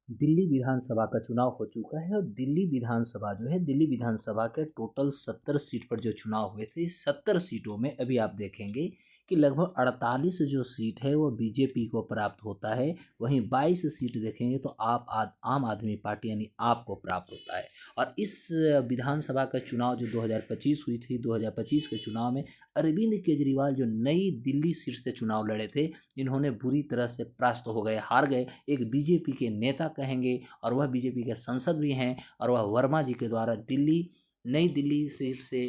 दिल्ली विधानसभा का चुनाव हो चुका है और दिल्ली विधानसभा जो है दिल्ली विधानसभा के टोटल 70 सीट पर जो चुनाव हुए थे, 70 सीटों में अभी आप देखेंगे कि लगभग 48 जो सीट है वो बीजेपी को प्राप्त होता है। वहीं 22 सीट देखेंगे तो आम आदमी पार्टी यानी आप को प्राप्त होता है। और इस विधानसभा का चुनाव जो 2025 हुई थी, 2025 के चुनाव में अरविंद केजरीवाल जो नई दिल्ली सीट से चुनाव लड़े थे, इन्होंने बुरी तरह से परास्त हो गए, हार गए। एक बीजेपी के नेता कहेंगे और वह बीजेपी के सांसद भी हैं, और वह वर्मा जी के द्वारा नई दिल्ली सीट से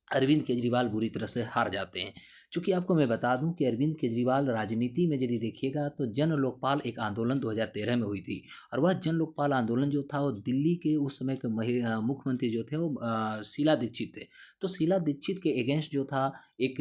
अरविंद केजरीवाल बुरी तरह से हार जाते हैं। चूंकि आपको मैं बता दूं कि अरविंद केजरीवाल राजनीति में यदि देखिएगा तो जन लोकपाल एक आंदोलन 2013 में हुई थी, और वह जन लोकपाल आंदोलन जो था वो दिल्ली के उस समय के मुख्यमंत्री जो थे वो शीला दीक्षित थे। तो शीला दीक्षित के अगेंस्ट जो था एक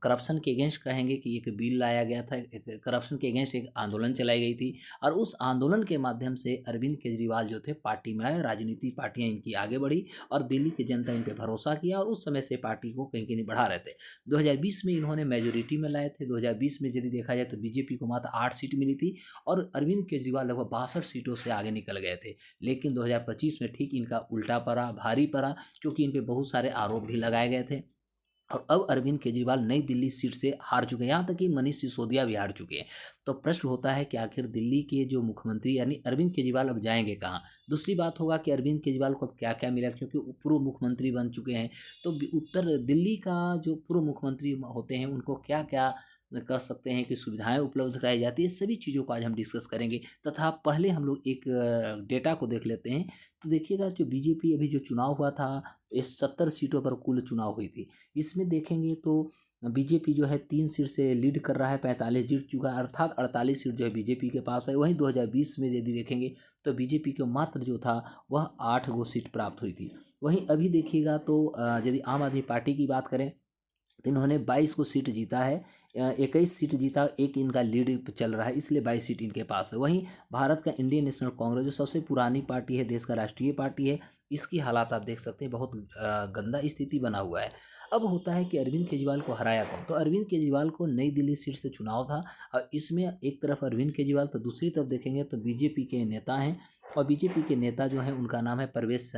करप्शन के अगेंस्ट कहेंगे कि एक बिल लाया गया था, एक करप्शन के अगेंस्ट एक आंदोलन चलाई गई थी, और उस आंदोलन के माध्यम से अरविंद केजरीवाल जो थे पार्टी में आए, राजनीति पार्टियां इनकी आगे बढ़ी और दिल्ली की जनता इन पर भरोसा किया और उस समय से पार्टी को कहीं कहीं बढ़ा रहे थे। 2020 में इन्होंने मेजोरिटी में लाए थे। 2020 में यदि देखा जाए तो बीजेपी को मात्र 8 सीट मिली थी और अरविंद केजरीवाल लगभग 62 सीटों से आगे निकल गए थे। लेकिन 2025 में ठीक इनका उल्टा पड़ा, भारी पड़ा, क्योंकि इन पे बहुत सारे आरोप भी लगाए गए थे। और अब अरविंद केजरीवाल नई दिल्ली सीट से हार चुके हैं, यहाँ तक कि मनीष सिसोदिया भी हार चुके हैं। तो प्रश्न होता है कि आखिर दिल्ली के जो मुख्यमंत्री यानी अरविंद केजरीवाल अब जाएंगे कहाँ। दूसरी बात होगा कि अरविंद केजरीवाल को अब क्या क्या मिला, क्योंकि वो पूर्व मुख्यमंत्री बन चुके हैं। तो उत्तर दिल्ली का जो पूर्व मुख्यमंत्री होते हैं उनको क्या क्या कह सकते हैं कि सुविधाएं उपलब्ध कराई जाती है, सभी चीज़ों को आज हम डिस्कस करेंगे। तथा पहले हम लोग एक डेटा को देख लेते हैं। तो देखिएगा जो बीजेपी अभी जो चुनाव हुआ था, इस 70 सीटों पर कुल चुनाव हुई थी, इसमें देखेंगे तो बीजेपी जो है 3 सीट से लीड कर रहा है, 45 जीत चुका है, अर्थात 48 सीट जो है बीजेपी के पास है। वहीं 2020 में यदि देखेंगे तो बीजेपी को मात्र जो था वह 8 गो सीट प्राप्त हुई थी। वहीं अभी देखिएगा तो यदि आम आदमी पार्टी की बात करें तो इन्होंने 22 को सीट जीता है, 21 सीट जीता, एक इनका लीड चल रहा है, इसलिए 22 सीट इनके पास है। वहीं भारत का इंडियन नेशनल कांग्रेस जो सबसे पुरानी पार्टी है, देश का राष्ट्रीय पार्टी है, इसकी हालात आप देख सकते हैं, बहुत गंदा स्थिति बना हुआ है। अब होता है कि अरविंद केजरीवाल को हराया कौन। तो अरविंद केजरीवाल को नई दिल्ली सीट से चुनाव था, और इसमें एक तरफ अरविंद केजरीवाल तो दूसरी तरफ देखेंगे तो बीजेपी के नेता हैं, और बीजेपी के नेता जो हैं उनका नाम है परवेश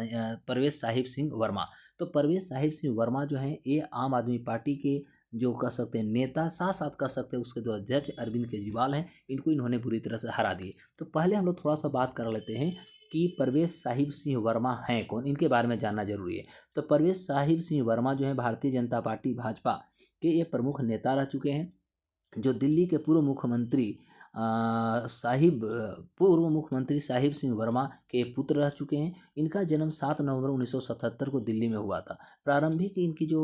साहिब सिंह वर्मा। तो परवेश साहिब सिंह वर्मा जो हैं ये आम आदमी पार्टी के जो कह सकते हैं नेता, साथ साथ कह सकते हैं उसके जो अध्यक्ष अरविंद केजरीवाल हैं, इनको इन्होंने बुरी तरह से हरा दिए। तो पहले हम लोग थोड़ा सा बात कर लेते हैं कि परवेश साहिब सिंह वर्मा हैं कौन, इनके बारे में जानना जरूरी है। तो परवेश साहिब सिंह वर्मा जो है भारतीय जनता पार्टी भाजपा के ये प्रमुख नेता रह चुके हैं, जो दिल्ली के पूर्व मुख्यमंत्री साहिब सिंह वर्मा के पुत्र रह चुके हैं। इनका जन्म 7 नवंबर 1977 को दिल्ली में हुआ था। प्रारंभिक इनकी जो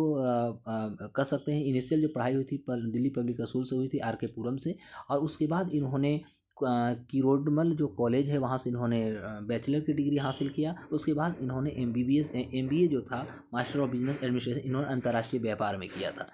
कह सकते हैं इनिशियल जो पढ़ाई हुई थी दिल्ली पब्लिक स्कूल से हुई थी, आर के पुरम से, और उसके बाद इन्होंने किरोडमल जो कॉलेज है वहाँ से इन्होंने बैचलर की डिग्री हासिल किया। उसके बाद इन्होंने MBA जो था, मास्टर ऑफ बिजनेस एडमिनिस्ट्रेशन, इन्होंने अंतर्राष्ट्रीय व्यापार में किया था।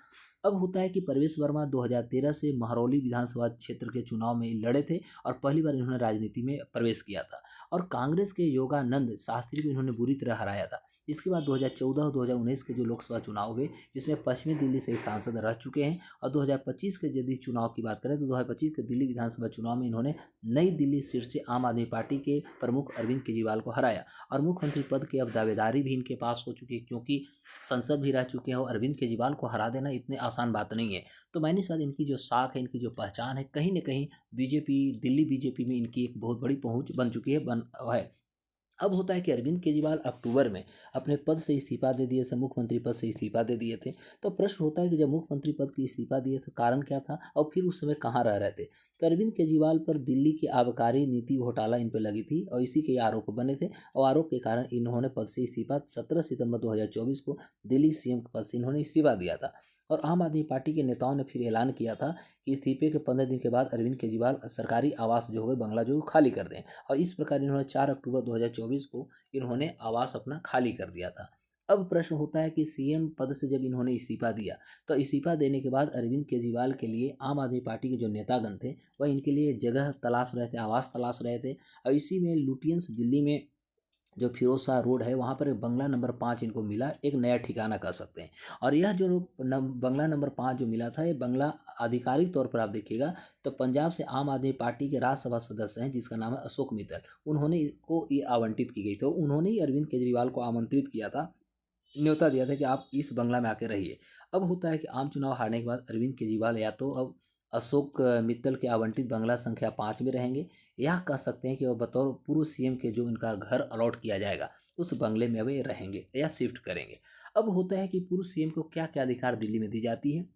अब होता है कि परवेश वर्मा 2013 से महरौली विधानसभा क्षेत्र के चुनाव में लड़े थे और पहली बार इन्होंने राजनीति में प्रवेश किया था, और कांग्रेस के योगानंद शास्त्री को इन्होंने बुरी तरह हराया था। इसके बाद 2014 और 2019 के जो लोकसभा चुनाव हुए, जिसमें पश्चिमी दिल्ली से सांसद रह चुके हैं, और 2025 के यदि चुनाव की बात करें तो 2025 के दिल्ली विधानसभा चुनाव में इन्होंने नई दिल्ली सीट से आम आदमी पार्टी के प्रमुख अरविंद केजरीवाल को हराया, और मुख्यमंत्री पद की अब दावेदारी भी इनके पास हो चुकी है, क्योंकि संसद भी रह चुके हैं, और अरविंद केजरीवाल को हरा देना इतनी आसान बात नहीं है। तो मैंने शायद इनकी जो साख है, इनकी जो पहचान है, कहीं ना कहीं दिल्ली बीजेपी में इनकी एक बहुत बड़ी पहुंच बन चुकी है। अब होता है कि अरविंद केजरीवाल अक्टूबर में अपने पद से इस्तीफा दे दिए थे, मुख्यमंत्री पद से इस्तीफा दे दिए थे। तो प्रश्न होता है कि जब मुख्यमंत्री पद की इस्तीफा दिए तो कारण क्या था, और फिर उस समय कहाँ रह रहे थे। तो अरविंद केजरीवाल पर दिल्ली की आबकारी नीति घोटाला इन पर लगी थी, और इसी के आरोप बने थे, और आरोप के कारण इन्होंने पद से इस्तीफा 17 सितंबर 2024 को दिल्ली CM के पद से इन्होंने इस्तीफा दिया था। और आम आदमी पार्टी के नेताओं ने फिर ऐलान किया था कि इस्तीफे के 15 दिन के बाद अरविंद केजरीवाल सरकारी आवास जो है, बंगला जो है, खाली कर दें, और इस प्रकार इन्होंने 4 अक्टूबर 2024 को इन्होंने आवास अपना खाली कर दिया था। अब प्रश्न होता है कि CM पद से जब इन्होंने इस्तीफा दिया, तो इस्तीफा देने के बाद अरविंद केजरीवाल के लिए आम आदमी पार्टी के जो नेतागण थे वह इनके लिए जगह तलाश रहे थे, आवास तलाश रहे थे, और इसी में लुटियंस दिल्ली में जो फिरोज शाह रोड है वहाँ पर एक बंगला नंबर 5 इनको मिला, एक नया ठिकाना कह सकते हैं। और यह जो बंगला नंबर 5 जो मिला था, ये बंगला आधिकारिक तौर पर आप देखिएगा तो पंजाब से आम आदमी पार्टी के राज्यसभा सदस्य हैं जिसका नाम है अशोक मित्तल, उन्होंने को ये आवंटित की गई। तो उन्होंने ही अरविंद केजरीवाल को आमंत्रित किया था, न्योता दिया था कि आप इस बंगला में आके रहिए। अब होता है कि आम चुनाव हारने के बाद अरविंद केजरीवाल या तो अब अशोक मित्तल के आवंटित बंगला संख्या 5 में रहेंगे, या कह सकते हैं कि वो बतौर पूर्व सीएम के जो इनका घर अलॉट किया जाएगा उस बंगले में वे रहेंगे या शिफ्ट करेंगे। अब होता है कि पूर्व सीएम को क्या क्या अधिकार दिल्ली में दी जाती है,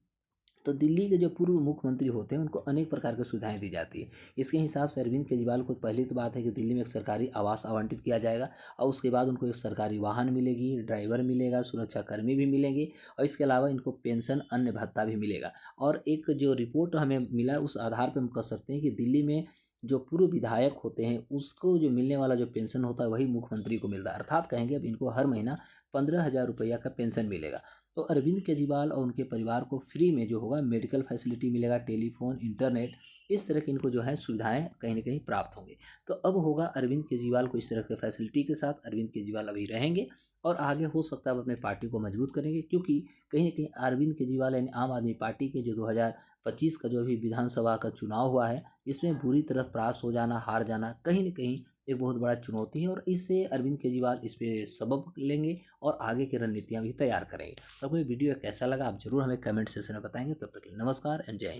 तो दिल्ली के जो पूर्व मुख्यमंत्री होते हैं उनको अनेक प्रकार की सुविधाएं दी जाती है। इसके हिसाब से अरविंद केजरीवाल को पहली तो बात है कि दिल्ली में एक सरकारी आवास आवंटित किया जाएगा, और उसके बाद उनको एक सरकारी वाहन मिलेगी, ड्राइवर मिलेगा, सुरक्षाकर्मी भी मिलेंगे, और इसके अलावा इनको पेंशन अन्य भत्ता भी मिलेगा। और एक जो रिपोर्ट हमें मिला उस आधार पर हम कह सकते हैं कि दिल्ली में जो पूर्व विधायक होते हैं उसको जो मिलने वाला जो पेंशन होता है वही मुख्यमंत्री को मिलता है, अर्थात कहेंगे अब इनको हर महीना 15,000 रुपया का पेंशन मिलेगा। तो अरविंद केजरीवाल और उनके परिवार को फ्री में जो होगा मेडिकल फैसिलिटी मिलेगा, टेलीफोन, इंटरनेट, इस तरह की इनको जो है सुविधाएं कहीं ना कहीं प्राप्त होंगी। तो अब होगा अरविंद केजरीवाल को इस तरह के फैसिलिटी के साथ अरविंद केजरीवाल अभी रहेंगे, और आगे हो सकता है वो अपने पार्टी को मजबूत करेंगे, क्योंकि कहीं ना कहीं अरविंद केजरीवाल यानी आम आदमी पार्टी के जो 2025 का जो अभी विधानसभा का चुनाव हुआ है इसमें बुरी तरह परास्त हो जाना, हार जाना कहीं ना कहीं एक बहुत बड़ा चुनौती है, और इससे अरविंद केजरीवाल इस पे सबक लेंगे और आगे की रणनीतियां भी तैयार करेंगे। तो आपको ये वीडियो कैसा लगा आप जरूर हमें कमेंट सेक्शन में बताएंगे। तब तक के लिए नमस्कार एंड जय हिंद।